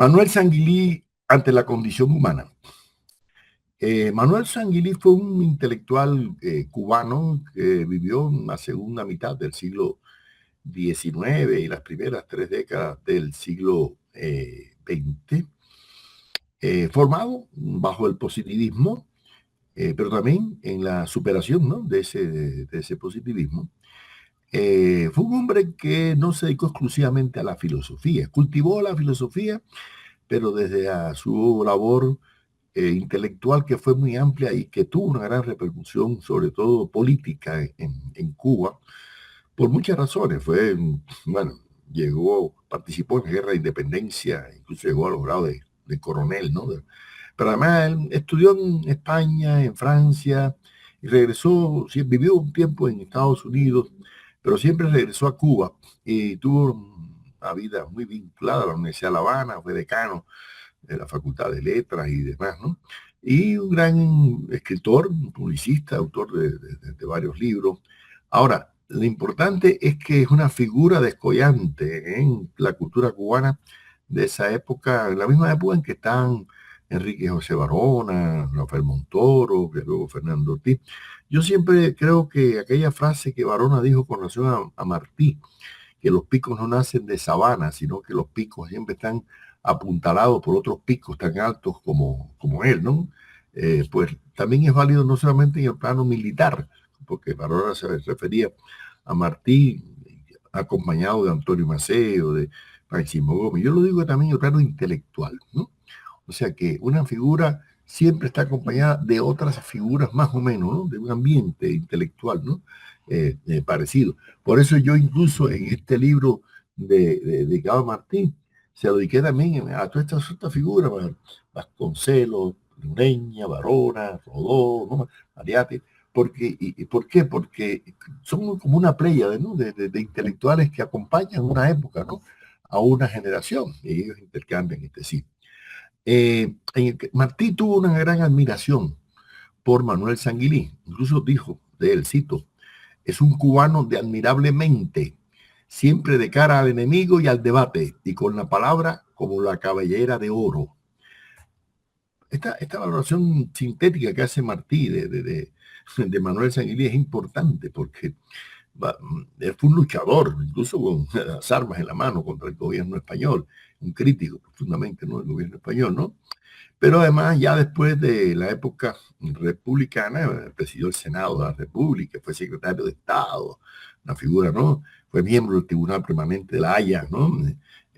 Manuel Sanguilí ante la condición humana. Manuel Sanguilí fue un intelectual cubano que vivió en la segunda mitad del siglo XIX y las primeras 3 décadas del siglo XX, formado bajo el positivismo, pero también en la superación, ¿no?, de ese positivismo. Fue un hombre que no se dedicó exclusivamente a la filosofía, cultivó la filosofía, pero desde su labor intelectual, que fue muy amplia y que tuvo una gran repercusión, sobre todo política, en Cuba, por muchas razones. Bueno, participó en la guerra de independencia, incluso llegó a los grados de coronel, ¿no? Pero además él estudió en España, en Francia, y regresó, sí, vivió un tiempo en Estados Unidos, pero siempre regresó a Cuba y tuvo una vida muy vinculada a la Universidad de La Habana, fue decano de la Facultad de Letras y demás, ¿no? Y un gran escritor, publicista, autor de varios libros. Ahora, lo importante es que es una figura descollante en la cultura cubana de esa época, en la misma época en que están Enrique José Barona, Rafael Montoro, que luego Fernando Ortiz. Yo siempre creo que aquella frase que Barona dijo con relación a Martí, que los picos no nacen de sabana, sino que los picos siempre están apuntalados por otros picos tan altos como él, ¿no? Pues también es válido no solamente en el plano militar, porque Barona se refería a Martí acompañado de Antonio Maceo, de Máximo Gómez. Yo lo digo también en el plano intelectual, ¿no? O sea que una figura siempre está acompañada de otras figuras más o menos, ¿no?, de un ambiente intelectual, ¿no? Parecido. Por eso yo incluso en este libro de Gabo Martín se lo dediqué también a todas estas figuras, Vasconcelos, Ureña, Barona, Rodó, ¿no?, Mariate. ¿Por qué? Porque son como una pléyade, ¿no?, de intelectuales que acompañan una época, ¿no?, a una generación, y ellos intercambian entre sí. Martí tuvo una gran admiración por Manuel Sanguilí. Incluso dijo de él, cito: es un cubano de admirable mente, siempre de cara al enemigo y al debate, y con la palabra como la cabellera de oro. Esta valoración sintética que hace Martí de Manuel Sanguilí es importante porque él fue un luchador, incluso con las armas en la mano contra el gobierno español, un crítico profundamente, ¿no?, del gobierno español, ¿no? Pero además, ya después de la época republicana, presidió el Senado de la República, fue secretario de Estado, una figura, ¿no? Fue miembro del Tribunal Permanente de la Haya, ¿no?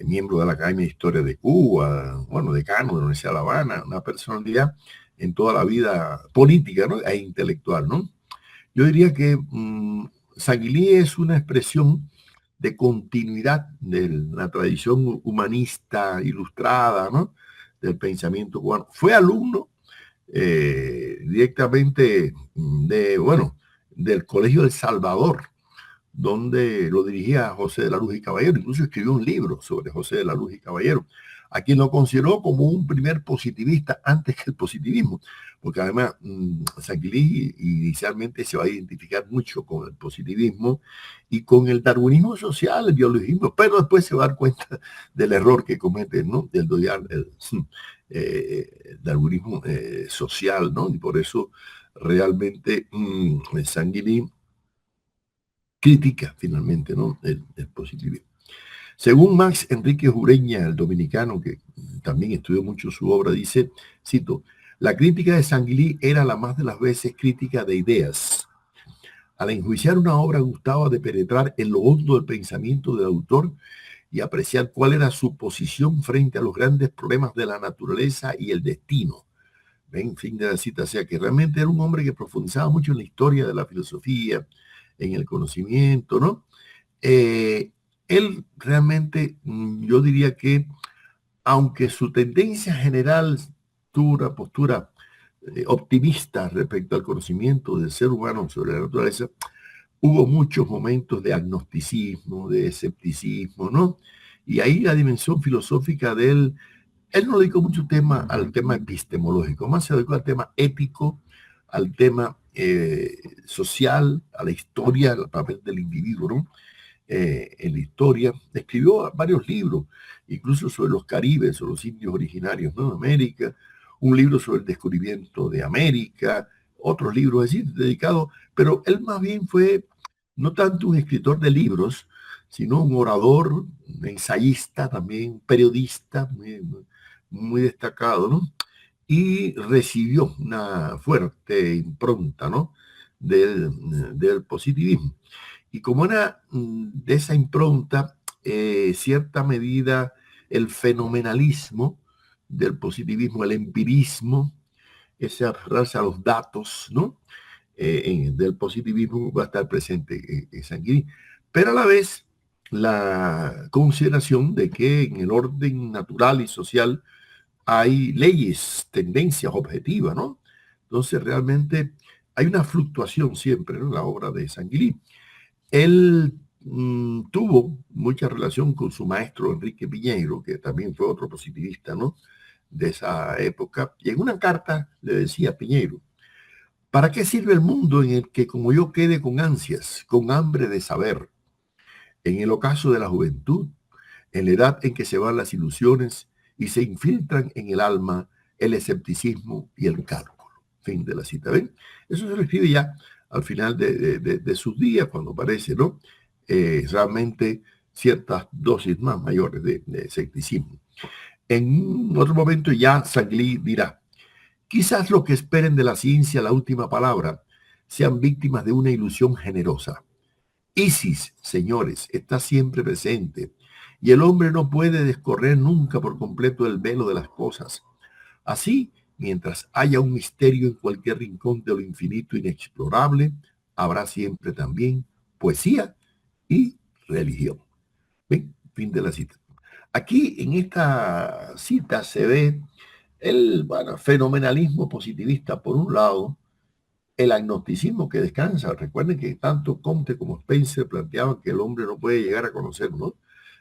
Miembro de la Academia de Historia de Cuba, bueno, decano de la Universidad de La Habana, una personalidad en toda la vida política, ¿no?, e intelectual, ¿no? Yo diría que Sanguilí es una expresión de continuidad de la tradición humanista ilustrada, ¿no?, del pensamiento cubano. Fue alumno directamente del Colegio del Salvador, donde lo dirigía José de la Luz y Caballero. Incluso escribió un libro sobre José de la Luz y Caballero, a quien lo consideró como un primer positivista antes que el positivismo, porque además Sanguilí inicialmente se va a identificar mucho con el positivismo y con el darwinismo social, el biologismo, pero después se va a dar cuenta del error que comete, ¿no?, el darwinismo social, ¿no? Y por eso realmente Sanguilí critica finalmente, ¿no?, el positivismo. Según Max Enrique Ureña, el dominicano, que también estudió mucho su obra, dice, cito: la crítica de Sanguilí era la más de las veces crítica de ideas. Al enjuiciar una obra gustaba de penetrar en lo hondo del pensamiento del autor y apreciar cuál era su posición frente a los grandes problemas de la naturaleza y el destino. En fin de la cita. O sea que realmente era un hombre que profundizaba mucho en la historia de la filosofía, en el conocimiento, ¿no? Él realmente, yo diría que, aunque su tendencia general tuvo una postura optimista respecto al conocimiento del ser humano sobre la naturaleza, hubo muchos momentos de agnosticismo, de escepticismo, ¿no? Y ahí la dimensión filosófica de él no dedicó mucho tema al tema epistemológico, más se dedicó al tema ético, al tema social, a la historia, al papel del individuo, ¿no? en la historia. Escribió varios libros, incluso sobre los caribes o los indios originarios, ¿no?, de América, un libro sobre el descubrimiento de América, otros libros, es decir, dedicados, pero él más bien fue no tanto un escritor de libros, sino un orador, un ensayista también, periodista muy destacado, ¿no? Y recibió una fuerte impronta, ¿no?, del positivismo. Y como era de esa impronta, cierta medida, el fenomenalismo del positivismo, el empirismo, ese aferrarse a los datos, ¿no?, del positivismo va a estar presente en Sanguiní. Pero a la vez, la consideración de que en el orden natural y social hay leyes, tendencias objetivas, ¿no? Entonces, realmente hay una fluctuación siempre en la obra de Sanguiní. Él tuvo mucha relación con su maestro Enrique Piñeiro, que también fue otro positivista, ¿no?, de esa época. Y en una carta le decía a Piñeiro: ¿para qué sirve el mundo en el que como yo quede con ansias, con hambre de saber? En el ocaso de la juventud, en la edad en que se van las ilusiones y se infiltran en el alma el escepticismo y el cálculo. Fin de la cita. ¿Ven? Eso se lo escribe ya al final de sus días, cuando parece, ¿no?, realmente ciertas dosis más mayores de escepticismo. En otro momento ya Sanglí dirá: quizás los que esperen de la ciencia la última palabra sean víctimas de una ilusión generosa. Isis, señores, está siempre presente y el hombre no puede descorrer nunca por completo el velo de las cosas. Así, mientras haya un misterio en cualquier rincón de lo infinito inexplorable, habrá siempre también poesía y religión. ¿Ven? Fin de la cita. Aquí en esta cita se ve el fenomenalismo positivista por un lado, el agnosticismo que descansa. Recuerden que tanto Comte como Spencer planteaban que el hombre no puede llegar a conocer, ¿no?,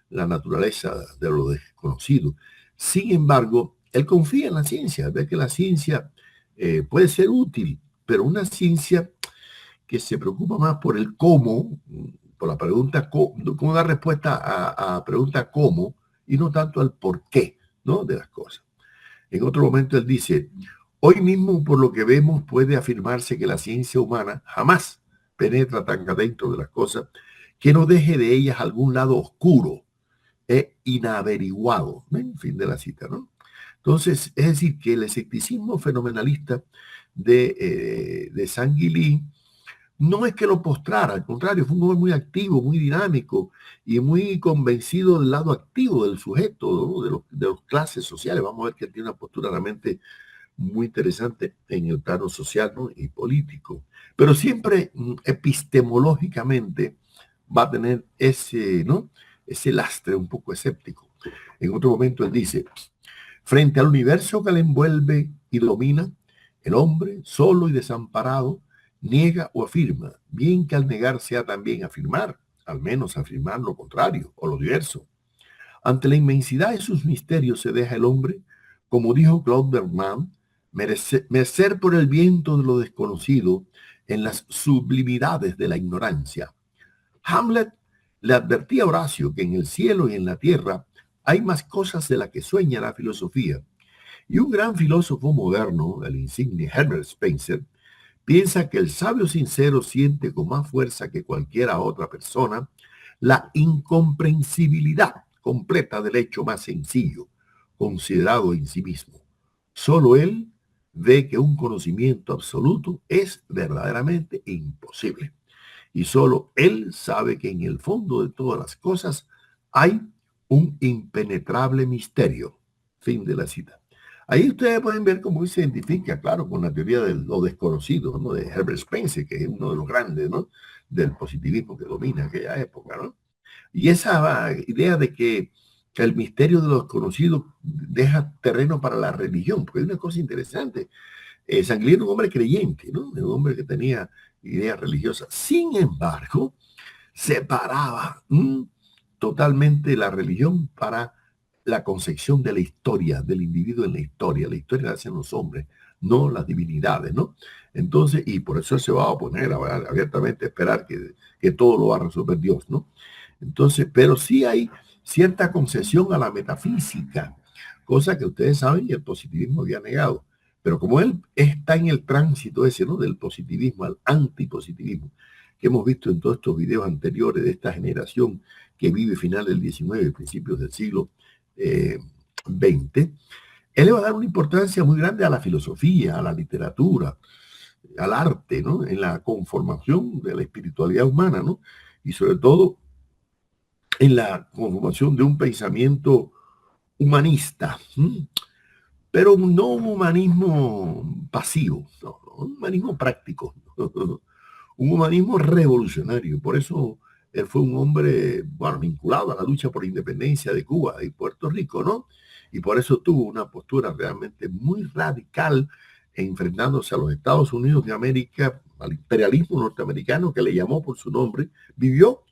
la naturaleza de lo desconocido. Sin embargo, él confía en la ciencia, ve que la ciencia puede ser útil, pero una ciencia que se preocupa más por el cómo, por la pregunta cómo dar respuesta a pregunta cómo, y no tanto al por qué, ¿no?, de las cosas. En otro momento él dice: hoy mismo, por lo que vemos, puede afirmarse que la ciencia humana jamás penetra tan adentro de las cosas que no deje de ellas algún lado oscuro e inaveriguado. ¿Ven? Fin de la cita, ¿no? Entonces, es decir, que el escepticismo fenomenalista de Sanguilí no es que lo postrara, al contrario, fue un hombre muy activo, muy dinámico y muy convencido del lado activo del sujeto, ¿no?, de los clases sociales. Vamos a ver que él tiene una postura realmente muy interesante en el plano social, ¿no?, y político. Pero siempre epistemológicamente va a tener ese, ¿no?, ese lastre un poco escéptico. En otro momento él dice: frente al universo que le envuelve y domina, el hombre, solo y desamparado, niega o afirma, bien que al negar sea también afirmar, al menos afirmar lo contrario o lo diverso. Ante la inmensidad de sus misterios se deja el hombre, como dijo Claude Bernard, mecer por el viento de lo desconocido en las sublimidades de la ignorancia. Hamlet le advertía a Horacio que en el cielo y en la tierra hay más cosas de las que sueña la filosofía. Y un gran filósofo moderno, el insigne Herbert Spencer, piensa que el sabio sincero siente con más fuerza que cualquiera otra persona la incomprensibilidad completa del hecho más sencillo, considerado en sí mismo. Solo él ve que un conocimiento absoluto es verdaderamente imposible. Y solo él sabe que en el fondo de todas las cosas hay un impenetrable misterio. Fin de la cita. Ahí ustedes pueden ver cómo se identifica, claro, con la teoría de lo desconocido, ¿no?, de Herbert Spencer, que es uno de los grandes, ¿no?, del positivismo que domina aquella época, ¿no? Y esa idea de que el misterio de lo desconocido deja terreno para la religión, porque es una cosa interesante. Sangley era un hombre creyente, ¿no?, un hombre que tenía ideas religiosas. Sin embargo, separaba totalmente la religión para la concepción de la historia, del individuo en la historia. La historia la hacen los hombres, no las divinidades, ¿no? Entonces, y por eso se va a oponer abiertamente a esperar que todo lo va a resolver Dios, ¿no? Entonces, pero sí hay cierta concesión a la metafísica, cosa que ustedes saben y el positivismo había negado. Pero como él está en el tránsito ese, ¿no? Del positivismo al antipositivismo, que hemos visto en todos estos videos anteriores de esta generación que vive final del 19 y principios del siglo XX, él le va a dar una importancia muy grande a la filosofía, a la literatura, al arte, ¿no? En la conformación de la espiritualidad humana, ¿no? Y sobre todo en la conformación de un pensamiento humanista, ¿sí? Pero no un humanismo pasivo, no, un humanismo práctico, un humanismo revolucionario. Por eso él fue un hombre, bueno, vinculado a la lucha por la independencia de Cuba y Puerto Rico, ¿no? Y por eso tuvo una postura realmente muy radical enfrentándose a los Estados Unidos de América, al imperialismo norteamericano que le llamó por su nombre. Vivió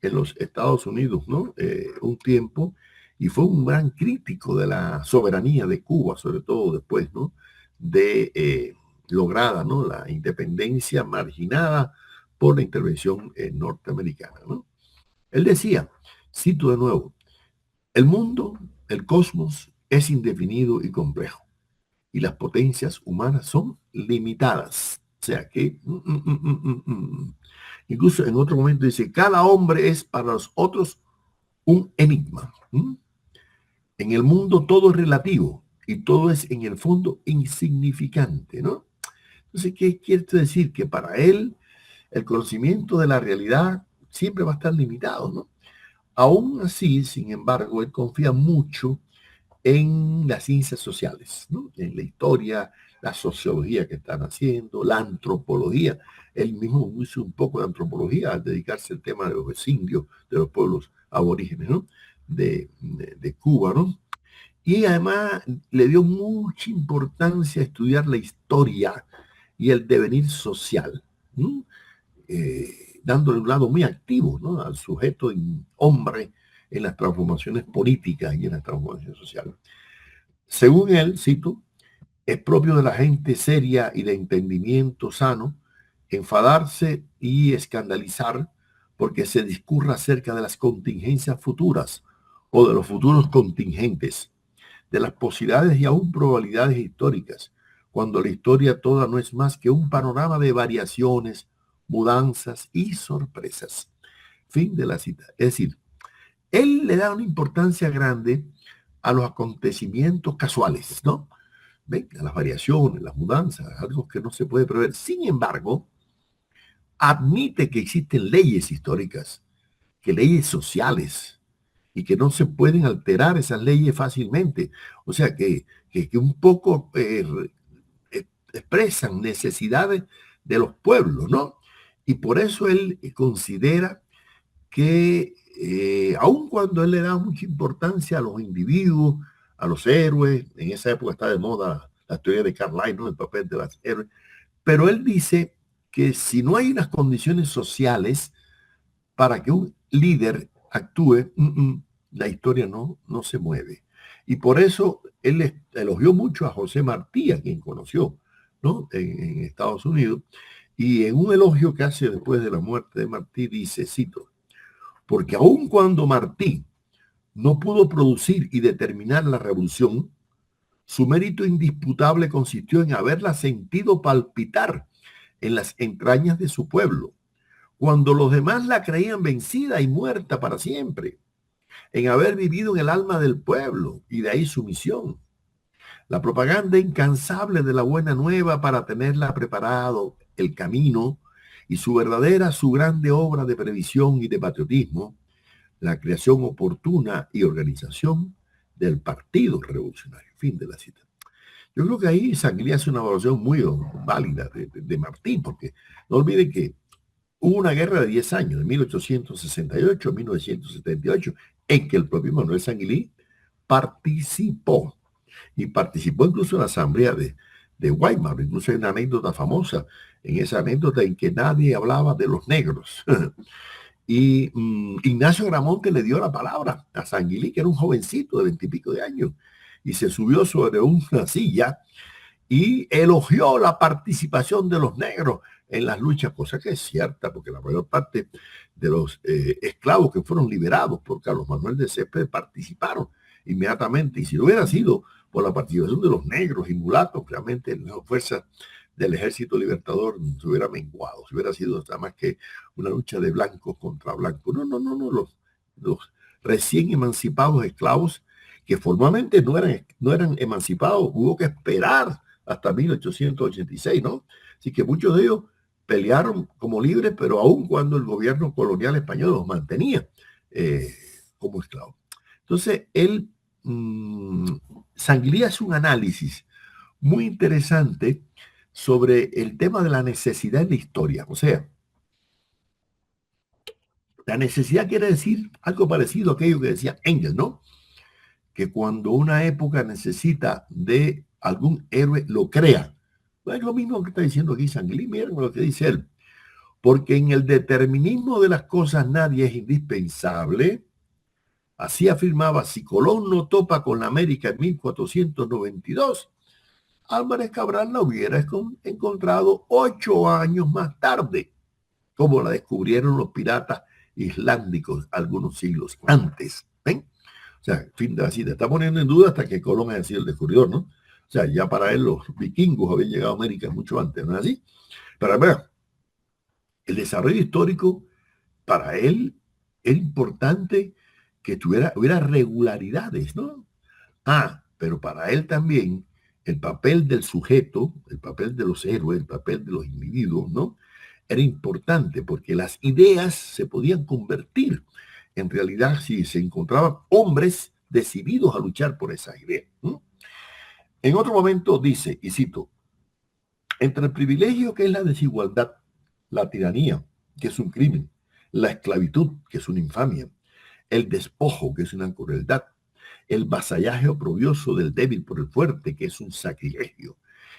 en los Estados Unidos, ¿no? Un tiempo, y fue un gran crítico de la soberanía de Cuba, sobre todo después, ¿no? De lograda, ¿no? La independencia marginada por la intervención norteamericana, ¿no? Él decía, cito de nuevo, el mundo, el cosmos, es indefinido y complejo, y las potencias humanas son limitadas. O sea que, incluso en otro momento dice, cada hombre es para los otros un enigma. En el mundo todo es relativo y todo es en el fondo insignificante, ¿no? Entonces, ¿qué quiere decir? Que para él el conocimiento de la realidad siempre va a estar limitado, ¿no? Aún así, sin embargo, él confía mucho en las ciencias sociales, ¿no? En la historia, la sociología que están haciendo, la antropología. Él mismo hizo un poco de antropología al dedicarse al tema de los indios, de los pueblos aborígenes, ¿no? De Cuba, ¿no? Y además le dio mucha importancia a estudiar la historia y el devenir social, ¿no? Dándole un lado muy activo, ¿no? Al sujeto hombre en las transformaciones políticas y en las transformaciones sociales. Según él, cito, es propio de la gente seria y de entendimiento sano enfadarse y escandalizar porque se discurra acerca de las contingencias futuras o de los futuros contingentes, de las posibilidades y aún probabilidades históricas, cuando la historia toda no es más que un panorama de variaciones, mudanzas y sorpresas. Fin de la cita. Es decir, él le da una importancia grande a los acontecimientos casuales, ¿no? ¿Ven? A las variaciones, las mudanzas, algo que no se puede prever. Sin embargo, admite que existen leyes históricas, que leyes sociales, y que no se pueden alterar esas leyes fácilmente. O sea, que un poco expresan necesidades de los pueblos, ¿no? Y por eso él considera que aun cuando él le da mucha importancia a los individuos, a los héroes, en esa época está de moda la teoría de Carlyle, ¿no? El papel de los héroes, pero él dice que si no hay unas condiciones sociales para que un líder actúe, la historia no se mueve. Y por eso él elogió mucho a José Martí, a quien conoció, ¿no? En Estados Unidos. Y en un elogio que hace después de la muerte de Martí, dice, cito, porque aun cuando Martí no pudo producir y determinar la revolución, su mérito indisputable consistió en haberla sentido palpitar en las entrañas de su pueblo, cuando los demás la creían vencida y muerta para siempre, en haber vivido en el alma del pueblo, y de ahí su misión. La propaganda incansable de la buena nueva para tenerla preparado el camino, y su grande obra de previsión y de patriotismo, la creación oportuna y organización del Partido Revolucionario. Fin de la cita. Yo creo que ahí Sanguilí hace una evaluación muy válida de Martí, porque no olviden que hubo una guerra de 10 años, de 1868 a 1978, en que el propio Manuel Sanguilí participó. Y participó incluso en la asamblea de Weimar. Incluso hay una anécdota famosa, en esa anécdota en que nadie hablaba de los negros. Y Ignacio Gramonte le dio la palabra a Sanguilí, que era un jovencito de 20 y pico de años, y se subió sobre una silla y elogió la participación de los negros, en las luchas, cosa que es cierta, porque la mayor parte de los esclavos que fueron liberados por Carlos Manuel de Céspedes participaron inmediatamente. Y si no hubiera sido por la participación de los negros y mulatos, realmente las fuerzas del Ejército Libertador se hubiera menguado, se hubiera sido nada más que una lucha de blancos contra blancos. No, los recién emancipados esclavos que formalmente no eran emancipados, hubo que esperar hasta 1886, ¿no? Así que muchos de ellos pelearon como libres, pero aún cuando el gobierno colonial español los mantenía como esclavos. Entonces, Sanguilí hace un análisis muy interesante sobre el tema de la necesidad en la historia. O sea, la necesidad quiere decir algo parecido a aquello que decía Engels, ¿no? Que cuando una época necesita de algún héroe, lo crea. Es lo mismo que está diciendo aquí Sanguilí, miren lo que dice él. Porque en el determinismo de las cosas nadie es indispensable. Así afirmaba, si Colón no topa con la América en 1492, Álvarez Cabral la hubiera encontrado 8 años más tarde, como la descubrieron los piratas islándicos algunos siglos antes. ¿Ven? O sea, fin de la cita. Está poniendo en duda hasta que Colón haya sido el descubridor, ¿no? O sea, ya para él los vikingos habían llegado a América mucho antes, ¿no es así? Pero ver, el desarrollo histórico para él era importante que hubiera regularidades, ¿no? Pero para él también el papel del sujeto, el papel de los héroes, el papel de los individuos, ¿no? Era importante porque las ideas se podían convertir en realidad si se encontraban hombres decididos a luchar por esas ideas. ¿No? En otro momento dice, y cito, entre el privilegio que es la desigualdad, la tiranía, que es un crimen, la esclavitud, que es una infamia, el despojo, que es una crueldad, el vasallaje oprobioso del débil por el fuerte, que es un sacrilegio,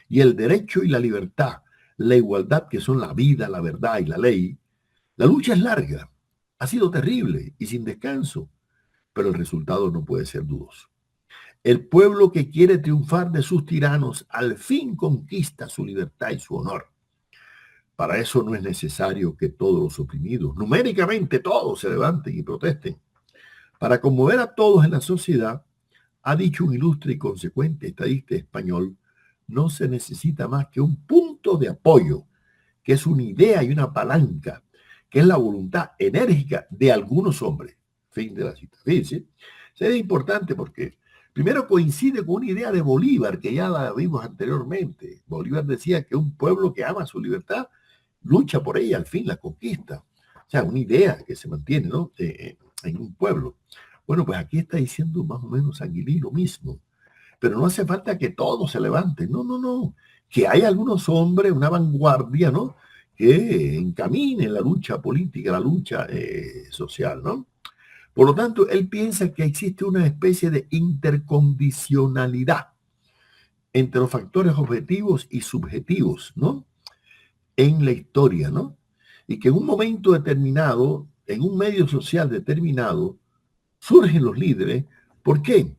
y el derecho y la libertad, la igualdad, que son la vida, la verdad y la ley, la lucha es larga, ha sido terrible y sin descanso, pero el resultado no puede ser dudoso. El pueblo que quiere triunfar de sus tiranos al fin conquista su libertad y su honor. Para eso no es necesario que todos los oprimidos, numéricamente todos, se levanten y protesten. Para conmover a todos en la sociedad, ha dicho un ilustre y consecuente estadista español, no se necesita más que un punto de apoyo, que es una idea y una palanca, que es la voluntad enérgica de algunos hombres. Fin de la cita. Fíjense, es importante porque primero coincide con una idea de Bolívar, que ya la vimos anteriormente. Bolívar decía que un pueblo que ama su libertad lucha por ella, al fin la conquista. O sea, una idea que se mantiene, ¿no? En un pueblo. Bueno, pues aquí está diciendo más o menos Sanguilí lo mismo. Pero no hace falta que todos se levanten. No. Que hay algunos hombres, una vanguardia, ¿no? Que encaminen la lucha política, la lucha social, ¿no? Por lo tanto, él piensa que existe una especie de intercondicionalidad entre los factores objetivos y subjetivos, ¿no? En la historia, ¿no? Y que en un momento determinado, en un medio social determinado, surgen los líderes. ¿Por qué?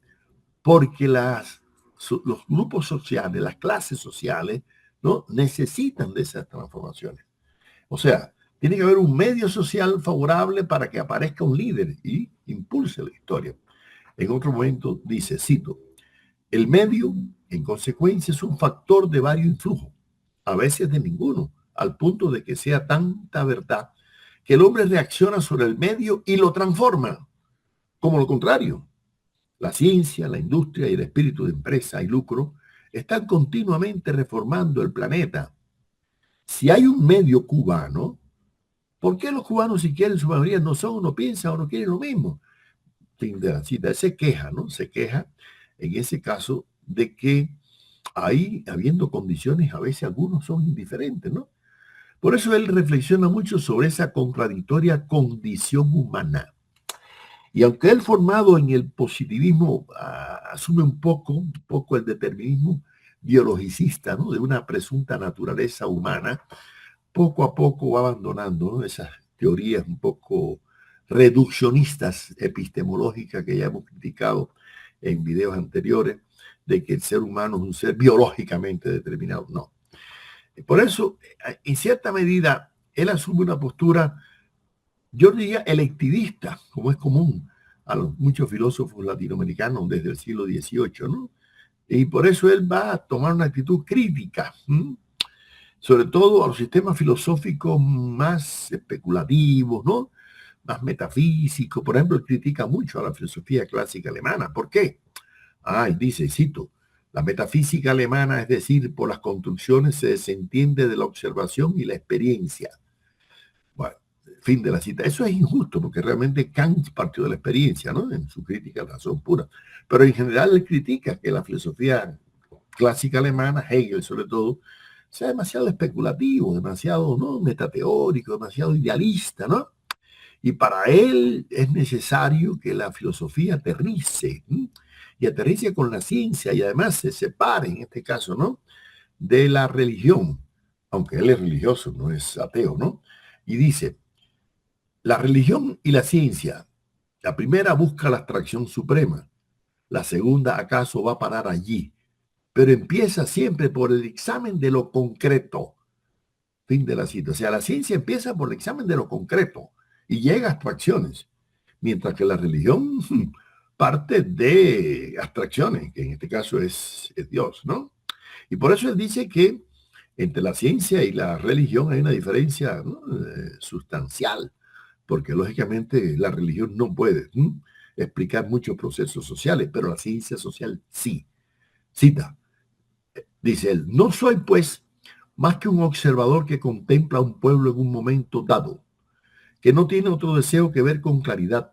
Porque los grupos sociales, las clases sociales, ¿no? Necesitan de esas transformaciones. O sea, tiene que haber un medio social favorable para que aparezca un líder y impulse la historia. En otro momento dice, cito, el medio, en consecuencia, es un factor de varios influjos, a veces de ninguno, al punto de que sea tanta verdad que el hombre reacciona sobre el medio y lo transforma, como lo contrario. La ciencia, la industria y el espíritu de empresa y lucro están continuamente reformando el planeta. Si hay un medio cubano, ¿por qué los cubanos, si quieren, su mayoría no son, o no piensan o no quieren lo mismo? Fin de la cita. Se queja, ¿no? Se queja en ese caso de que ahí, habiendo condiciones, a veces algunos son indiferentes, ¿no? Por eso él reflexiona mucho sobre esa contradictoria condición humana. Y aunque él formado en el positivismo asume un poco el determinismo biologicista, ¿no? De una presunta naturaleza humana, poco a poco va abandonando, ¿no? Esas teorías un poco reduccionistas epistemológicas que ya hemos criticado en videos anteriores, de que el ser humano es un ser biológicamente determinado. No. Por eso, en cierta medida, él asume una postura, yo diría, electivista, como es común a los muchos filósofos latinoamericanos desde el siglo XVIII, ¿no? Y por eso él va a tomar una actitud crítica, sobre todo a los sistemas filosóficos más especulativos, ¿no? Más metafísicos. Por ejemplo, él critica mucho a la filosofía clásica alemana. ¿Por qué? Él dice, cito, la metafísica alemana, es decir, por las construcciones, se desentiende de la observación y la experiencia. Bueno, fin de la cita. Eso es injusto porque realmente Kant partió de la experiencia, ¿no? En su crítica a la razón pura. Pero en general él critica que la filosofía clásica alemana, Hegel sobre todo, sea demasiado especulativo, demasiado, ¿no? Metateórico, demasiado idealista, ¿no? Y para él es necesario que la filosofía aterrice, ¿sí? Y aterrice con la ciencia y además se separe, en este caso, ¿no? De la religión, aunque él es religioso, no es ateo, ¿no? Y dice, la religión y la ciencia, la primera busca la abstracción suprema, la segunda acaso va a parar allí, pero empieza siempre por el examen de lo concreto. Fin de la cita. O sea, la ciencia empieza por el examen de lo concreto y llega a abstracciones, mientras que la religión parte de abstracciones, que en este caso es Dios, ¿no? Y por eso él dice que entre la ciencia y la religión hay una diferencia, ¿no? Sustancial, porque lógicamente la religión no puede explicar muchos procesos sociales, pero la ciencia social sí. Cita, dice él, no soy pues más que un observador que contempla a un pueblo en un momento dado, que no tiene otro deseo que ver con claridad,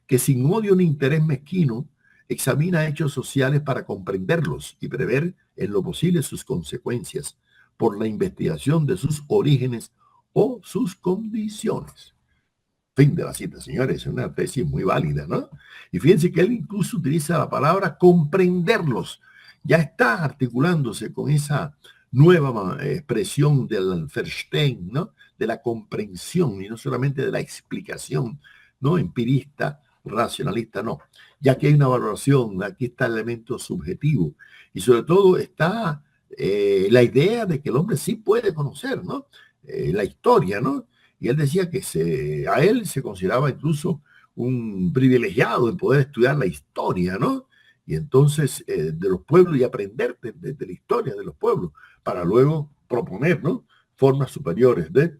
que sin odio ni interés mezquino examina hechos sociales para comprenderlos y prever en lo posible sus consecuencias por la investigación de sus orígenes o sus condiciones. Fin de la cita, señores, es una tesis muy válida, ¿no? Y fíjense que él incluso utiliza la palabra comprenderlos. Ya está articulándose con esa nueva expresión del Verstehen, ¿no? De la comprensión y no solamente de la explicación, ¿no? Empirista, racionalista, no. Ya que hay una valoración, aquí está el elemento subjetivo y sobre todo está la idea de que el hombre sí puede conocer, ¿no? La historia, ¿no? Y él decía que a él se consideraba incluso un privilegiado en poder estudiar la historia, ¿no? Y entonces de los pueblos y aprender de la historia de los pueblos para luego proponer, ¿no? Formas superiores de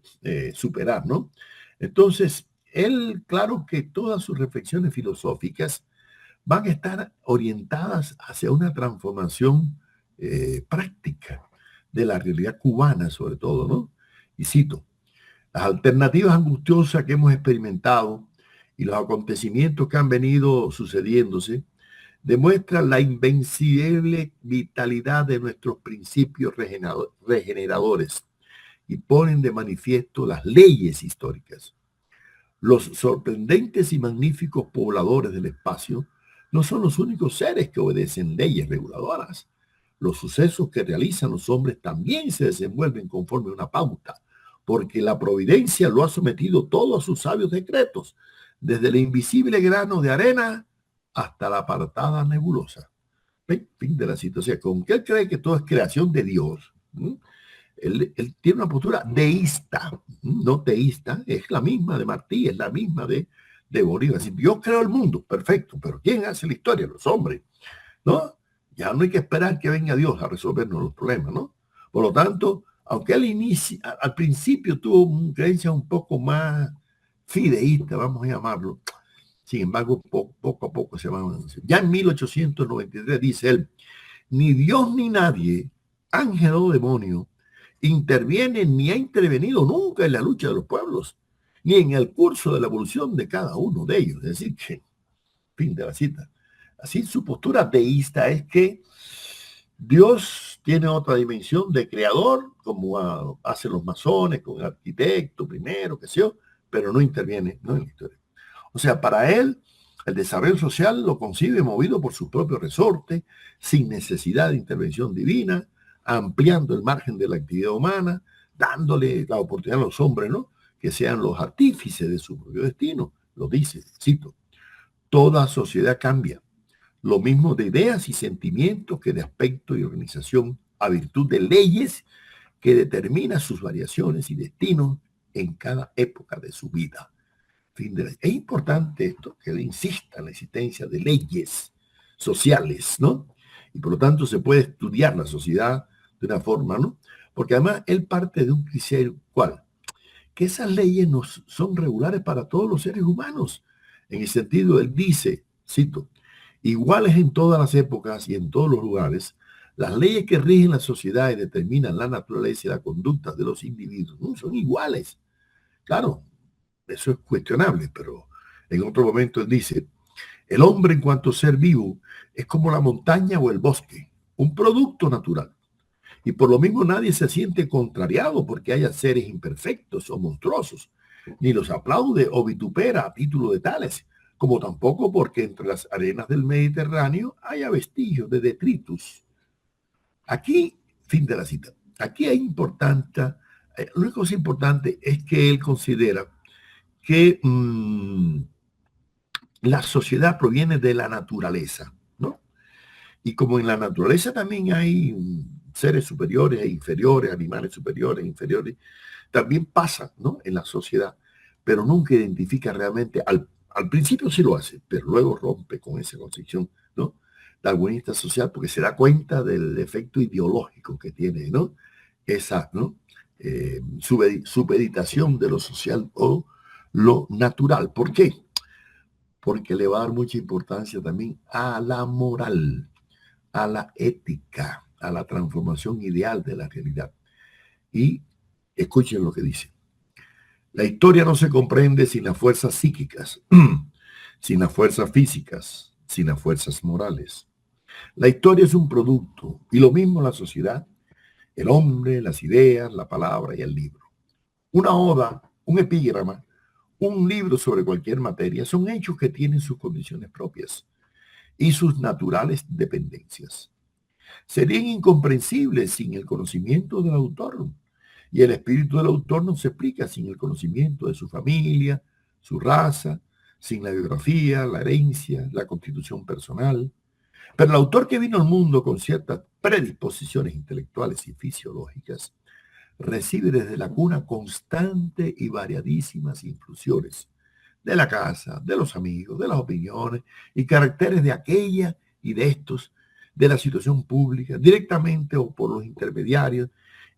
superar, ¿no? Entonces, él, claro que todas sus reflexiones filosóficas van a estar orientadas hacia una transformación práctica de la realidad cubana, sobre todo, ¿no? Y cito, las alternativas angustiosas que hemos experimentado y los acontecimientos que han venido sucediéndose demuestran la invencible vitalidad de nuestros principios regeneradores y ponen de manifiesto las leyes históricas. Los sorprendentes y magníficos pobladores del espacio no son los únicos seres que obedecen leyes reguladoras. Los sucesos que realizan los hombres también se desenvuelven conforme a una pauta, porque la providencia lo ha sometido todo a sus sabios decretos, desde el invisible grano de arena hasta la apartada nebulosa. Fin de la situación. Con que él cree que todo es creación de Dios. Él tiene una postura deísta, no teísta, es la misma de Martí, es la misma de Bolívar. Si Dios creó el mundo, perfecto, pero ¿quién hace la historia? Los hombres, ¿no? Ya no hay que esperar que venga Dios a resolvernos los problemas, ¿no? Por lo tanto, aunque él al principio tuvo creencias un poco más fideístas, vamos a llamarlo, sin embargo, poco a poco se van a decir. Ya en 1893 dice él, ni Dios ni nadie, ángel o demonio, interviene ni ha intervenido nunca en la lucha de los pueblos, ni en el curso de la evolución de cada uno de ellos. Es decir, que, fin de la cita. Así su postura deísta es que Dios tiene otra dimensión de creador, como hacen los masones, con el arquitecto primero, que sé yo, pero no interviene, ¿no? En la historia. O sea, para él, el desarrollo social lo concibe movido por su propio resorte, sin necesidad de intervención divina, ampliando el margen de la actividad humana, dándole la oportunidad a los hombres, ¿no? Que sean los artífices de su propio destino. Lo dice, cito, toda sociedad cambia, lo mismo de ideas y sentimientos que de aspecto y organización, a virtud de leyes que determina sus variaciones y destinos en cada época de su vida. Es importante esto, que él insista en la existencia de leyes sociales, ¿no? Y por lo tanto se puede estudiar la sociedad de una forma, ¿no? Porque además él parte de un criterio, ¿cuál? Que esas leyes son regulares para todos los seres humanos. En el sentido, él dice, cito, iguales en todas las épocas y en todos los lugares, las leyes que rigen la sociedad y determinan la naturaleza y la conducta de los individuos ¿no? Son iguales. Claro, eso es cuestionable, pero en otro momento él dice, el hombre en cuanto ser vivo es como la montaña o el bosque, un producto natural. Y por lo mismo nadie se siente contrariado porque haya seres imperfectos o monstruosos, ni los aplaude o vitupera a título de tales, como tampoco porque entre las arenas del Mediterráneo haya vestigios de detritus. Aquí, fin de la cita, aquí hay importante, lo único que es importante es que él considera que la sociedad proviene de la naturaleza, ¿no? Y como en la naturaleza también hay seres superiores e inferiores, animales superiores e inferiores, también pasa, ¿no? En la sociedad, pero nunca identifica realmente, al principio sí lo hace, pero luego rompe con esa concepción, ¿no? Darwinista social, porque se da cuenta del efecto ideológico que tiene, ¿no? Esa, ¿no? Supeditación de lo social o lo natural. ¿Por qué? Porque le va a dar mucha importancia también a la moral, a la ética, a la transformación ideal de la realidad. Y escuchen lo que dice. La historia no se comprende sin las fuerzas psíquicas, sin las fuerzas físicas, sin las fuerzas morales. La historia es un producto y lo mismo la sociedad, el hombre, las ideas, la palabra y el libro. Una oda, un epígrama, un libro sobre cualquier materia son hechos que tienen sus condiciones propias y sus naturales dependencias. Serían incomprensibles sin el conocimiento del autor. Y el espíritu del autor no se explica sin el conocimiento de su familia, su raza, sin la biografía, la herencia, la constitución personal. Pero el autor que vino al mundo con ciertas predisposiciones intelectuales y fisiológicas recibe desde la cuna constante y variadísimas infusiones de la casa, de los amigos, de las opiniones y caracteres de aquella y de estos, de la situación pública, directamente o por los intermediarios,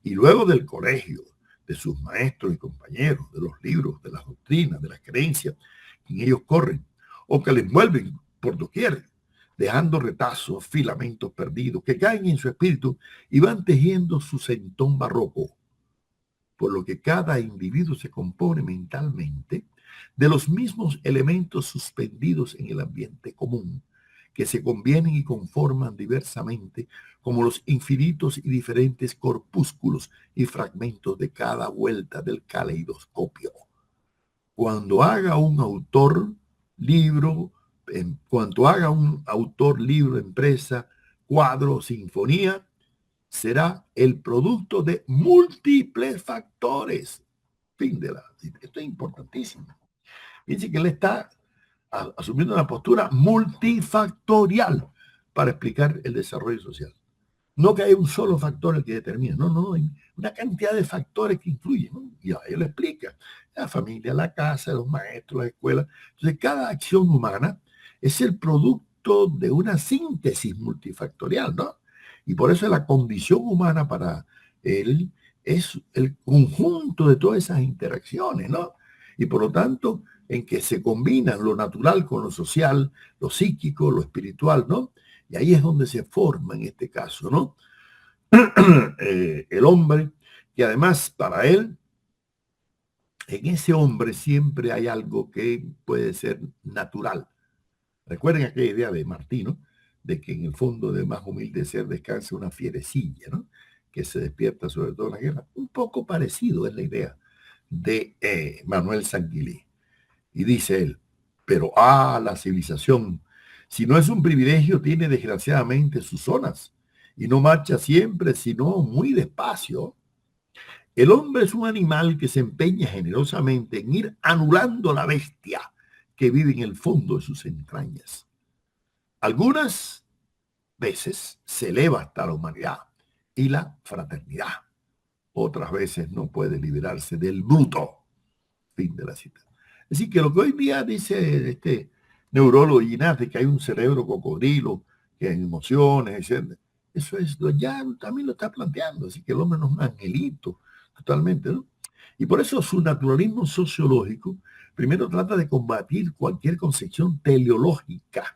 y luego del colegio, de sus maestros y compañeros, de los libros, de las doctrinas, de las creencias que en ellos corren, o que le envuelven por doquier, dejando retazos, filamentos perdidos, que caen en su espíritu y van tejiendo su centón barroco, por lo que cada individuo se compone mentalmente de los mismos elementos suspendidos en el ambiente común, que se convienen y conforman diversamente como los infinitos y diferentes corpúsculos y fragmentos de cada vuelta del caleidoscopio. Cuando haga un autor libro, cuanto haga un autor libro, empresa, cuadro, sinfonía, será el producto de múltiples factores. Fin de la cita. Esto es importantísimo. Fíjense que él está asumiendo una postura multifactorial para explicar el desarrollo social. No que hay un solo factor el que determina, no, hay una cantidad de factores que influyen, ¿no? Y ahí él explica, la familia, la casa, los maestros, la escuela. Entonces, cada acción humana es el producto de una síntesis multifactorial, ¿no? Y por eso la condición humana para él es el conjunto de todas esas interacciones, ¿no? Y por lo tanto, en que se combinan lo natural con lo social, lo psíquico, lo espiritual, ¿no? Y ahí es donde se forma en este caso, ¿no? El hombre, que además para él, en ese hombre siempre hay algo que puede ser natural. Recuerden aquella idea de Martino, de que en el fondo del más humilde ser descansa una fierecilla, ¿no? Que se despierta sobre todo en la guerra. Un poco parecido es la idea de Manuel Sanguilí. Y dice él, pero la civilización, si no es un privilegio, tiene desgraciadamente sus zonas y no marcha siempre, sino muy despacio. El hombre es un animal que se empeña generosamente en ir anulando la bestia que vive en el fondo de sus entrañas. Algunas veces se eleva hasta la humanidad y la fraternidad. otras veces no puede liberarse del bruto. Fin de la cita. Es decir, que lo que hoy día dice este neurólogo Ginati, que hay un cerebro cocodrilo, que hay emociones, etc. Eso es, ya también lo está planteando, así que el hombre no es un angelito, totalmente, ¿no? Y por eso su naturalismo sociológico primero trata de combatir cualquier concepción teleológica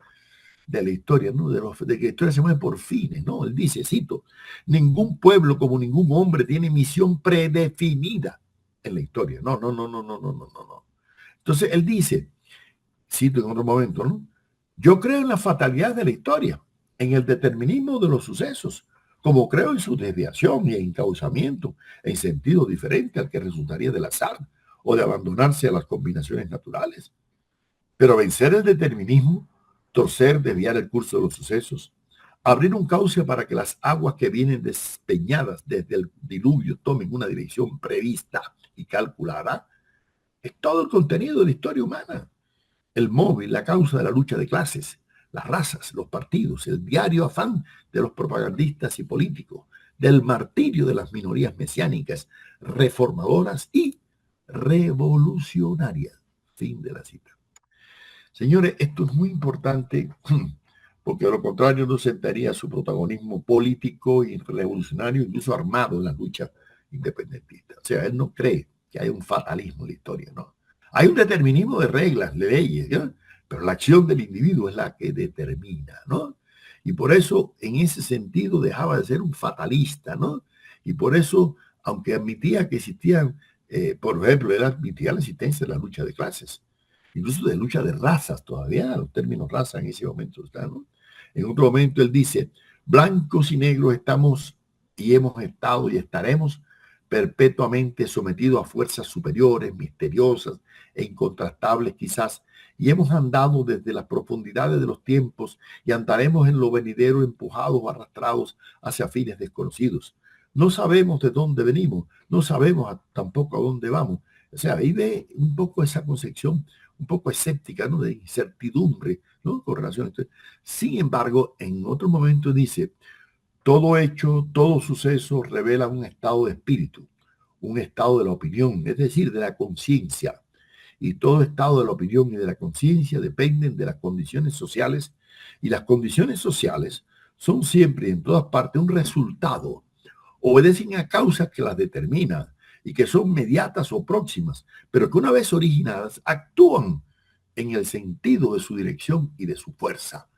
de la historia, ¿no? De que la historia se mueve por fines, ¿no? Él dice, cito, ningún pueblo como ningún hombre tiene misión predefinida en la historia. No, no, no, no, no, no, no, no. Entonces él dice, cito en otro momento, ¿no? Yo creo en la fatalidad de la historia, en el determinismo de los sucesos, como creo en su desviación y encauzamiento en sentido diferente al que resultaría del azar o de abandonarse a las combinaciones naturales. Pero vencer el determinismo, torcer, desviar el curso de los sucesos, abrir un cauce para que las aguas que vienen despeñadas desde el diluvio tomen una dirección prevista y calculada, es todo el contenido de la historia humana. El móvil, la causa de la lucha de clases, las razas, los partidos, el diario afán de los propagandistas y políticos, del martirio de las minorías mesiánicas, reformadoras y revolucionarias. Fin de la cita. Señores, esto es muy importante porque de lo contrario no sentaría su protagonismo político y revolucionario, incluso armado en la lucha independentista. O sea, él no cree que hay un fatalismo en la historia, ¿no? Hay un determinismo de reglas, de leyes, ¿no? Pero la acción del individuo es la que determina, ¿no? Y por eso, en ese sentido, dejaba de ser un fatalista, ¿no? Y por eso, aunque admitía que existían, por ejemplo, él admitía la existencia de la lucha de clases, incluso de lucha de razas todavía, los términos raza en ese momento están, ¿no? En otro momento él dice, blancos y negros estamos y hemos estado y estaremos perpetuamente sometidos a fuerzas superiores, misteriosas e incontrastables quizás, y hemos andado desde las profundidades de los tiempos y andaremos en lo venidero empujados o arrastrados hacia fines desconocidos. No sabemos de dónde venimos, no sabemos tampoco a dónde vamos. O sea, ahí ve un poco esa concepción un poco escéptica, ¿no? De incertidumbre, ¿no? Con relación a esto. Sin embargo, en otro momento dice, todo hecho, todo suceso revela un estado de espíritu, un estado de la opinión, es decir, de la conciencia. Y todo estado de la opinión y de la conciencia dependen de las condiciones sociales, y las condiciones sociales son siempre y en todas partes un resultado, obedecen a causas que las determinan y que son inmediatas o próximas, pero que una vez originadas actúan en el sentido de su dirección y de su fuerza.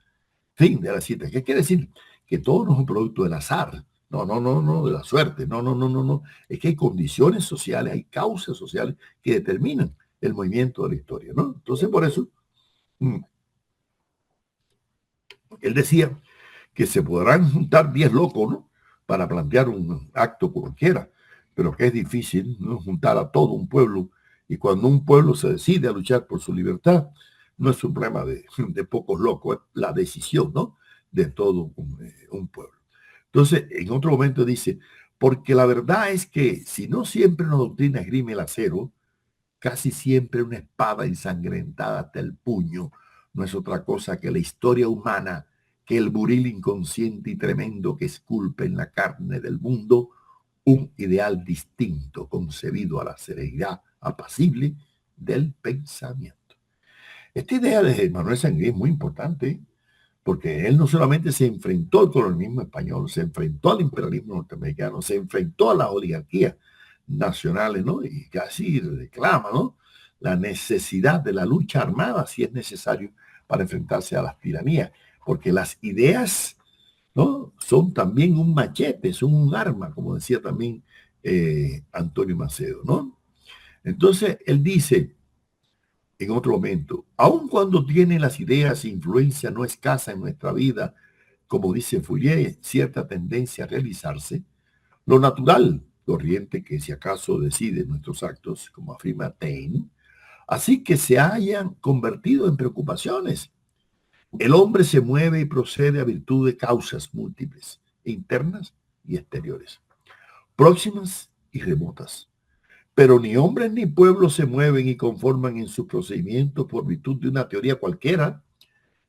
Fin de la cita. ¿Qué quiere decir? Que todo no es un producto del azar. No, no, no, no, de la suerte. No, no, no, no, no. Es que hay condiciones sociales, hay causas sociales que determinan el movimiento de la historia, ¿no? Entonces, por eso, él decía que se podrán juntar 10 locos, ¿no? Para plantear un acto cualquiera, pero que es difícil, ¿no? Juntar a todo un pueblo, y cuando un pueblo se decide a luchar por su libertad, no es un problema de pocos locos, es la decisión, ¿no? De todo un pueblo. Entonces, en otro momento dice, porque la verdad es que si no siempre una doctrina esgrime el acero, casi siempre una espada ensangrentada hasta el puño no es otra cosa que la historia humana, que el buril inconsciente y tremendo que esculpe en la carne del mundo un ideal distinto concebido a la serenidad apacible del pensamiento. Esta idea de Manuel Sanguín es muy importante porque él no solamente se enfrentó al colonialismo español, se enfrentó al imperialismo norteamericano, se enfrentó a las oligarquías nacionales, ¿no? Y casi reclama, ¿no? La necesidad de la lucha armada, si es necesario, para enfrentarse a las tiranías, porque las ideas, ¿no? Son también un machete, son un arma, como decía también Antonio Macedo, ¿no? Entonces, él dice en otro momento, aun cuando tiene las ideas e influencia no escasa en nuestra vida, como dice Fourier, cierta tendencia a realizarse, lo natural, corriente que si acaso decide nuestros actos, como afirma Taine, así que se hayan convertido en preocupaciones. El hombre se mueve y procede a virtud de causas múltiples, internas y exteriores, próximas y remotas. Pero ni hombres ni pueblos se mueven y conforman en sus procedimientos por virtud de una teoría cualquiera,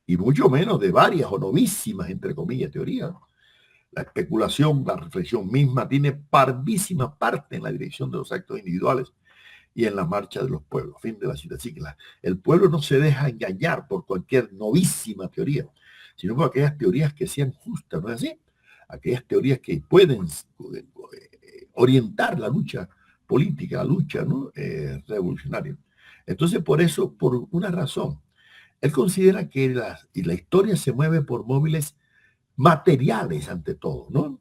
y mucho menos de varias o novísimas, entre comillas, teorías, La especulación, la reflexión misma tiene parvísima parte en la dirección de los actos individuales y en la marcha de los pueblos. Fin de la cita. Así que el pueblo no se deja engañar por cualquier novísima teoría, sino por aquellas teorías que sean justas, ¿no es así? Aquellas teorías que pueden orientar la lucha política, la lucha, ¿no? Revolucionaria. Entonces, por eso, por una razón, él considera que la historia se mueve por móviles materiales ante todo, ¿no?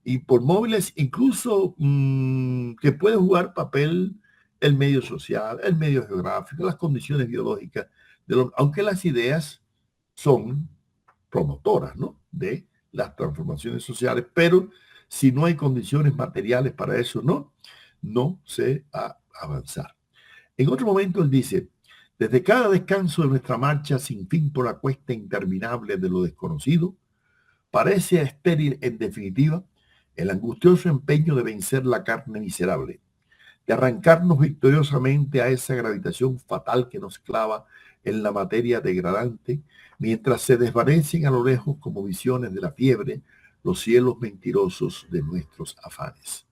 Y por móviles incluso que pueden jugar papel el medio social, el medio geográfico, las condiciones biológicas, aunque las ideas son promotoras, ¿no? De las transformaciones sociales, pero si no hay condiciones materiales para eso, no se va a avanzar. En otro momento él dice, desde cada descanso de nuestra marcha sin fin por la cuesta interminable de lo desconocido, parece estéril en definitiva el angustioso empeño de vencer la carne miserable, de arrancarnos victoriosamente a esa gravitación fatal que nos clava en la materia degradante, mientras se desvanecen a lo lejos como visiones de la fiebre los cielos mentirosos de nuestros afanes.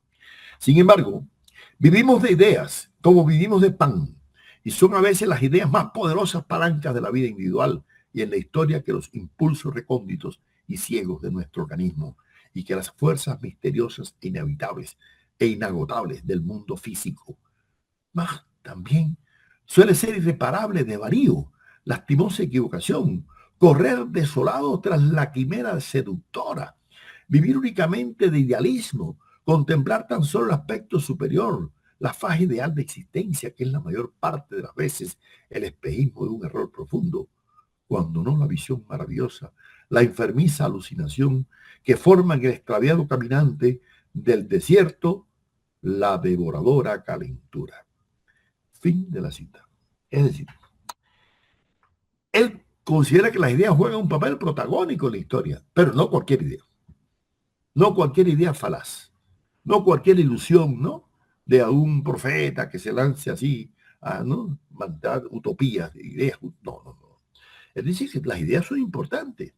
Sin embargo, vivimos de ideas como vivimos de pan, y son a veces las ideas más poderosas palancas de la vida individual y en la historia que los impulsos recónditos y ciegos de nuestro organismo, y que las fuerzas misteriosas e inevitables e inagotables del mundo físico. Mas también suele ser irreparable desvarío, lastimosa equivocación, correr desolado tras la quimera seductora, vivir únicamente de idealismo, contemplar tan solo el aspecto superior, la faz ideal de existencia, que es la mayor parte de las veces el espejismo de un error profundo, cuando no la visión maravillosa, la enfermiza alucinación que forman el extraviado caminante del desierto, la devoradora calentura. Fin de la cita. Es decir, él considera que las ideas juegan un papel protagónico en la historia, pero no cualquier idea. No cualquier idea falaz. No cualquier ilusión, ¿no? De algún profeta que se lance así a, ¿no? Mandar utopías, ideas. No. Es decir, que las ideas son importantes,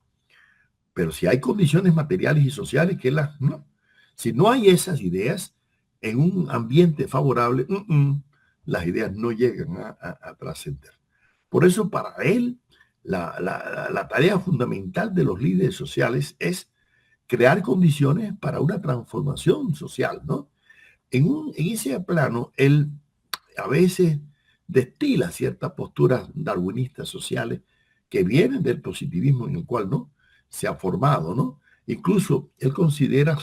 pero si hay condiciones materiales y sociales que no. Si no hay esas ideas en un ambiente favorable, las ideas no llegan a trascender. Por eso para él la tarea fundamental de los líderes sociales es crear condiciones para una transformación social, ¿no? En ese plano, él a veces destila ciertas posturas darwinistas sociales que vienen del positivismo en el cual no se ha formado, ¿no? Incluso él considera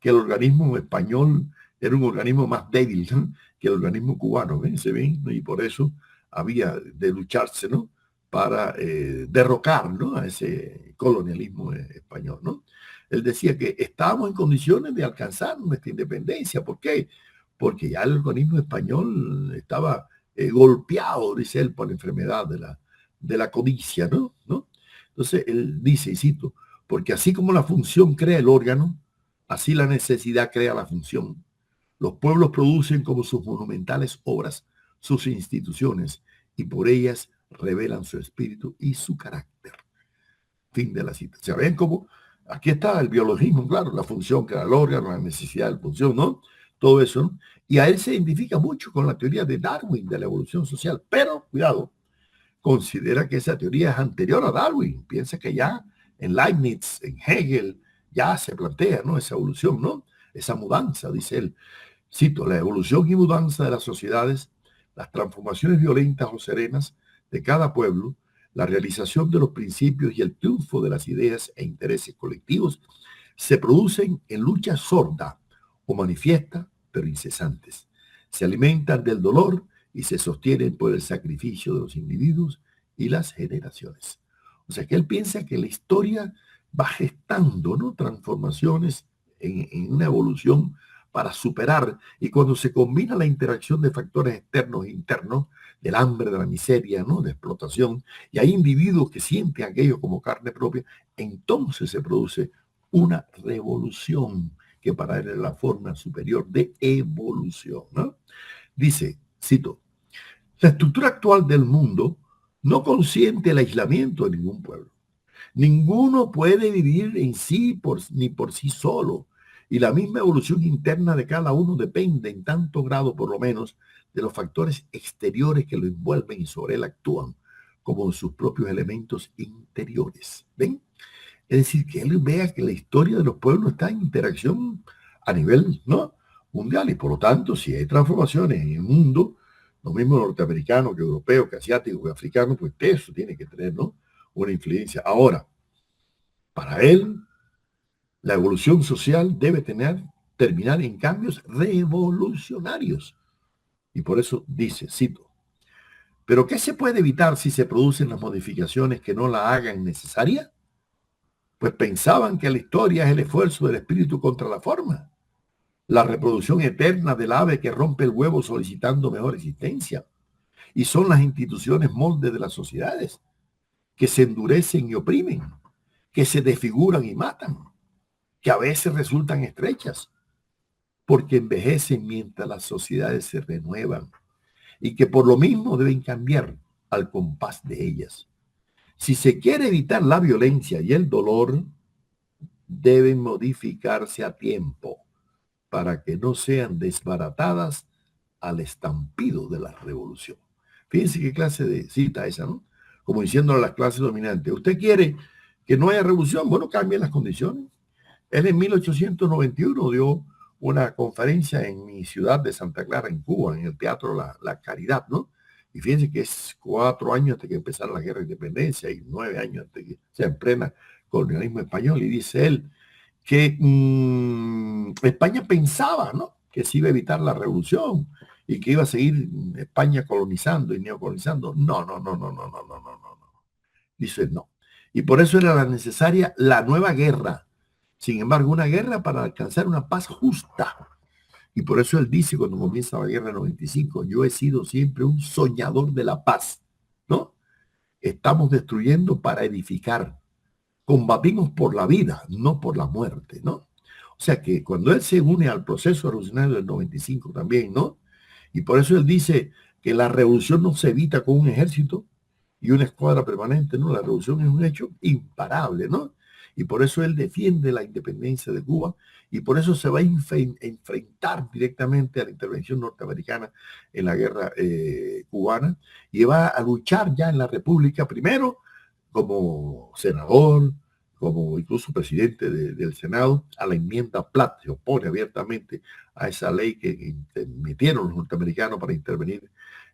que el organismo español era un organismo más débil, ¿no? Que el organismo cubano, ¿ven? ¿Se ven? Y por eso había de lucharse, ¿no? Para derrocar, ¿no? A ese colonialismo español, ¿no? Él decía que estábamos en condiciones de alcanzar nuestra independencia. ¿Por qué? Porque ya el organismo español estaba golpeado, dice él, por la enfermedad de la codicia, ¿no? Entonces él dice, y cito, porque así como la función crea el órgano, así la necesidad crea la función. Los pueblos producen como sus monumentales obras sus instituciones y por ellas revelan su espíritu y su carácter. Fin de la cita. ¿Se ven cómo? Aquí está el biologismo, claro, la función crea el órgano, la necesidad de función, ¿no? Todo eso, ¿no? Y a él se identifica mucho con la teoría de Darwin de la evolución social, pero, cuidado, considera que esa teoría es anterior a Darwin. Piensa que ya en Leibniz, en Hegel, ya se plantea, ¿no? Esa evolución, ¿no? Esa mudanza, dice él. Cito, la evolución y mudanza de las sociedades, las transformaciones violentas o serenas de cada pueblo, la realización de los principios y el triunfo de las ideas e intereses colectivos se producen en lucha sorda o manifiesta, pero incesantes. Se alimentan del dolor y se sostienen por el sacrificio de los individuos y las generaciones. O sea que él piensa que la historia va gestando, ¿no? Transformaciones en una evolución para superar, y cuando se combina la interacción de factores externos e internos, del hambre, de la miseria, ¿no? De explotación, y hay individuos que sienten aquello como carne propia, entonces se produce una revolución que para él es la forma superior de evolución, ¿no? Dice, cito, la estructura actual del mundo no consiente el aislamiento de ningún pueblo. Ninguno puede vivir en sí ni por sí solo. Y la misma evolución interna de cada uno depende en tanto grado, por lo menos, de los factores exteriores que lo envuelven y sobre él actúan, como de sus propios elementos interiores. ¿Ven? Es decir, que él vea que la historia de los pueblos está en interacción a nivel, ¿no?, mundial. Y por lo tanto, si hay transformaciones en el mundo, lo mismo norteamericano que europeo, que asiático, que africano, pues eso tiene que tener, ¿no?, una influencia. Ahora, para él, la evolución social debe terminar en cambios revolucionarios. Y por eso dice, cito, ¿pero qué se puede evitar si se producen las modificaciones que no la hagan necesaria? Pues pensaban que la historia es el esfuerzo del espíritu contra la forma, la reproducción eterna del ave que rompe el huevo solicitando mejor existencia. Y son las instituciones moldes de las sociedades que se endurecen y oprimen, que se desfiguran y matan, que a veces resultan estrechas, porque envejecen mientras las sociedades se renuevan y que por lo mismo deben cambiar al compás de ellas. Si se quiere evitar la violencia y el dolor, deben modificarse a tiempo para que no sean desbaratadas al estampido de la revolución. Fíjense qué clase de cita esa, ¿no? Como diciendo a las clases dominantes, ¿usted quiere que no haya revolución? Bueno, cambien las condiciones. Él en 1891 dio una conferencia en mi ciudad de Santa Clara, en Cuba, en el Teatro La Caridad, ¿no? Y fíjense que es 4 años antes que empezara la guerra de independencia y 9 años antes que se en plena colonialismo español. Y dice él que España pensaba, ¿no?, que se iba a evitar la revolución y que iba a seguir España colonizando y neocolonizando. No, no, no, no, no, no, no, no, no. Dice no. Y por eso era la necesaria la nueva guerra. Sin embargo, una guerra para alcanzar una paz justa. Y por eso él dice cuando comienza la guerra en 95, yo he sido siempre un soñador de la paz, ¿no? Estamos destruyendo para edificar. Combatimos por la vida, no por la muerte, ¿no? O sea que cuando él se une al proceso revolucionario del 95 también, ¿no? Y por eso él dice que la revolución no se evita con un ejército y una escuadra permanente, ¿no? La revolución es un hecho imparable, ¿no? Y por eso él defiende la independencia de Cuba y por eso se va a enfrentar directamente a la intervención norteamericana en la guerra cubana y va a luchar ya en la República primero como senador, como incluso presidente del Senado, a la enmienda Platt, se opone abiertamente a esa ley que metieron los norteamericanos para intervenir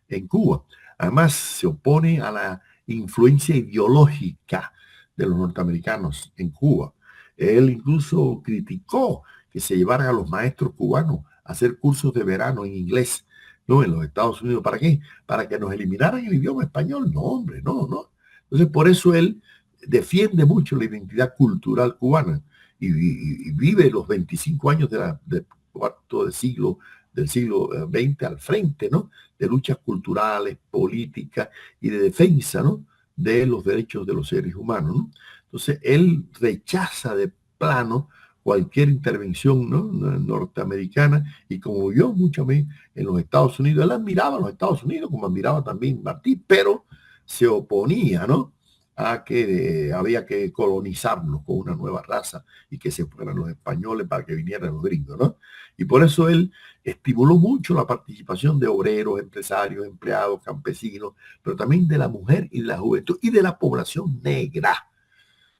en Cuba. Además, se opone a la influencia ideológica de los norteamericanos en Cuba. Él incluso criticó que se llevaran a los maestros cubanos a hacer cursos de verano en inglés, ¿no?, en los Estados Unidos. ¿Para qué? Para que nos eliminaran el idioma español. No, hombre, no, no. Entonces, por eso él defiende mucho la identidad cultural cubana y vive los 25 años del cuarto del siglo XX al frente, ¿no?, de luchas culturales, políticas y de defensa, ¿no?, de los derechos de los seres humanos, ¿no? Entonces, él rechaza de plano cualquier intervención, ¿no?, norteamericana, y como vio mucho en los Estados Unidos, él admiraba a los Estados Unidos como admiraba también Martí, pero se oponía, ¿no?, a que había que colonizarnos con una nueva raza y que se fueran los españoles para que vinieran los gringos, ¿no? Y por eso él estimuló mucho la participación de obreros, empresarios, empleados, campesinos, pero también de la mujer y de la juventud y de la población negra,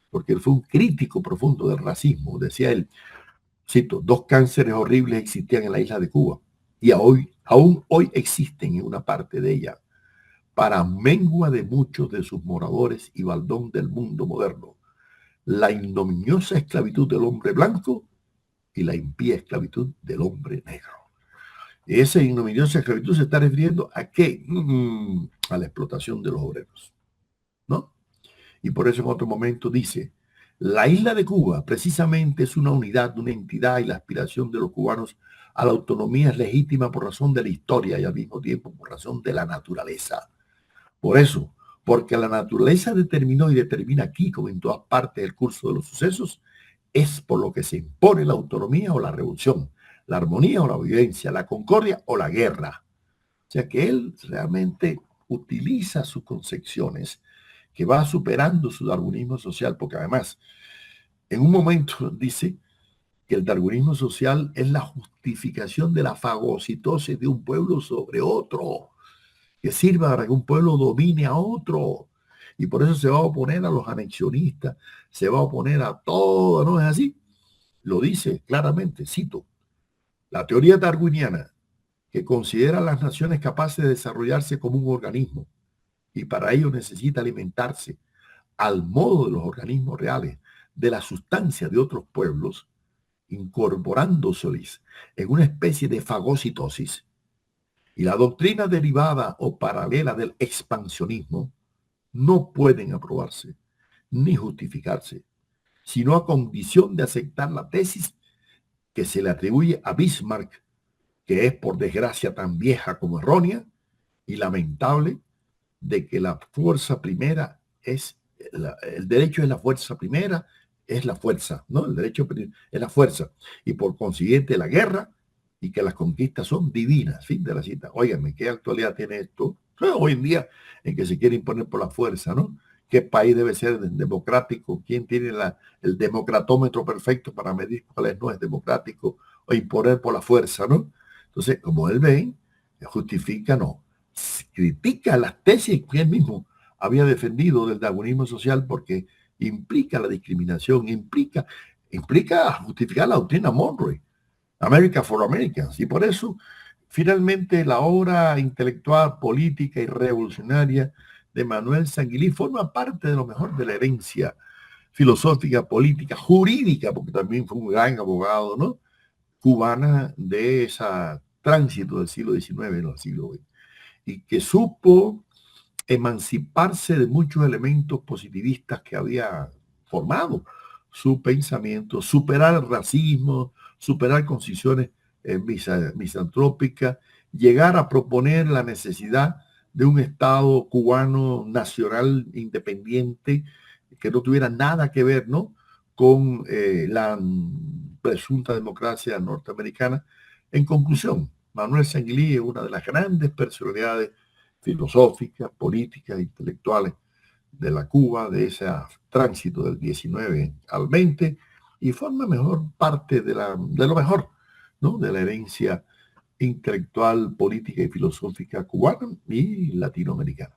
porque él fue un crítico profundo del racismo. Decía él, cito, 2 cánceres horribles existían en la isla de Cuba y aún hoy existen en una parte de ella, para mengua de muchos de sus moradores y baldón del mundo moderno, la ignominiosa esclavitud del hombre blanco y la impía esclavitud del hombre negro. Esa ignominiosa esclavitud se está refiriendo a qué? A la explotación de los obreros, ¿no? Y por eso en otro momento dice, la isla de Cuba precisamente es una unidad, una entidad, y la aspiración de los cubanos a la autonomía es legítima por razón de la historia y al mismo tiempo por razón de la naturaleza. Por eso, porque la naturaleza determinó y determina aquí, como en todas partes del curso de los sucesos, es por lo que se impone la autonomía o la revolución, la armonía o la violencia, la concordia o la guerra. O sea que él realmente utiliza sus concepciones que va superando su darwinismo social, porque además, en un momento dice que el darwinismo social es la justificación de la fagocitosis de un pueblo sobre otro, que sirva para que un pueblo domine a otro. Y por eso se va a oponer a los anexionistas, se va a oponer a todo, ¿no es así? Lo dice claramente, cito, la teoría darwiniana, que considera a las naciones capaces de desarrollarse como un organismo y para ello necesita alimentarse al modo de los organismos reales, de la sustancia de otros pueblos, incorporándoseles en una especie de fagocitosis, y la doctrina derivada o paralela del expansionismo no pueden aprobarse ni justificarse, sino a condición de aceptar la tesis que se le atribuye a Bismarck, que es por desgracia tan vieja como errónea y lamentable, de que la fuerza primera es, el derecho es la fuerza primera, es la fuerza, ¿no? El derecho es la fuerza. Y por consiguiente la guerra y que las conquistas son divinas. Fin de la cita. Óigame, ¿qué actualidad tiene esto? Hoy en día en que se quiere imponer por la fuerza, ¿no? ¿Qué país debe ser democrático? ¿Quién tiene el democratómetro perfecto para medir cuál no es democrático o imponer por la fuerza, ¿no? Entonces, como él ve, justifica, no, critica las tesis que él mismo había defendido del darwinismo social porque implica la discriminación, implica justificar la doctrina Monroe, America for Americans. Y por eso, finalmente, la obra intelectual, política y revolucionaria de Manuel Sanguilí forma parte de lo mejor de la herencia filosófica, política, jurídica, porque también fue un gran abogado, ¿no? Cubana de ese tránsito del siglo XIX, no, del siglo XX, y que supo emanciparse de muchos elementos positivistas que había formado su pensamiento, superar el racismo, superar condiciones misantrópicas, llegar a proponer la necesidad de un Estado cubano nacional independiente que no tuviera nada que ver, ¿no?, con la presunta democracia norteamericana. En conclusión, Manuel Sanguilí es una de las grandes personalidades filosóficas, políticas, intelectuales de la Cuba, de ese tránsito del 19 al 20, y forma mejor parte de lo mejor, ¿no?, de la herencia intelectual, política y filosófica cubana y latinoamericana.